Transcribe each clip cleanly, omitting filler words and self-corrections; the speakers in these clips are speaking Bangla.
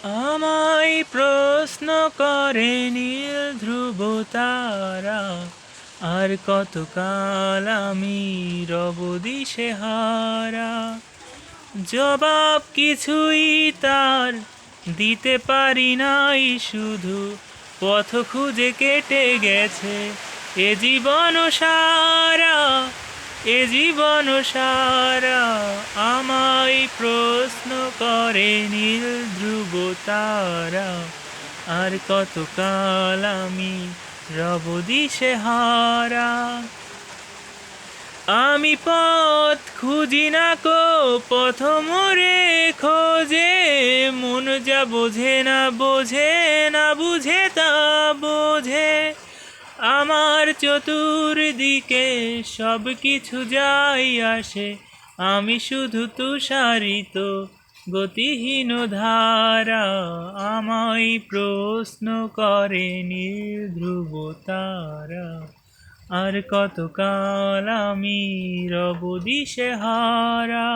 আমায় প্রশ্ন করে নীল ধ্রুব তারা, আর কতকাল আমি রব দিশেহারা। জবাব কিছুই তার দিতে পারি নাই, শুধু পথ খুঁজে কেটে গেছে এ জীবন সারা, এ জীবন সারা। আমায় প্রশ্ন করে নীল ধ্রুব তারা, আর কতকাল আমি রব দিশেহারা। আমি পথ খুঁজি না কো পথ মোরে খোঁজে, মন যা বোঝে না বোঝে না বুঝে তা বোঝে। আমার চতুর্দিকে সব কিছু যাই আসে, আমি শুধু তুষারিত গতিহীন ধারা। আমায় প্রশ্ন করে নীল ধ্রুব তারা, আর কতকাল আমি রব দিশেহারা।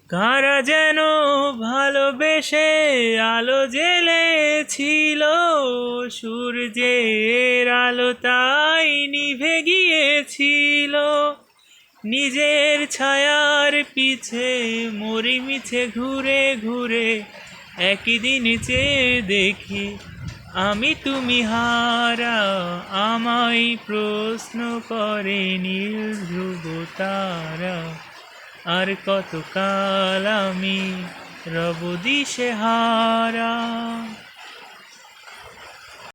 কারা যেন ভালোবেসে আলো জ্বেলেছিল, সূর্যের আলো তাই নিভে গিয়েছিল। নিজের ছায়ার পিছে মরি মিছে ঘুরে ঘুরে, একই দিন চেয়ে দেখি আমি তুমি হারা। আমায় প্রশ্ন করে নীল ধ্রুব তারা, আর কতকাল আমি রব দিশেহারা।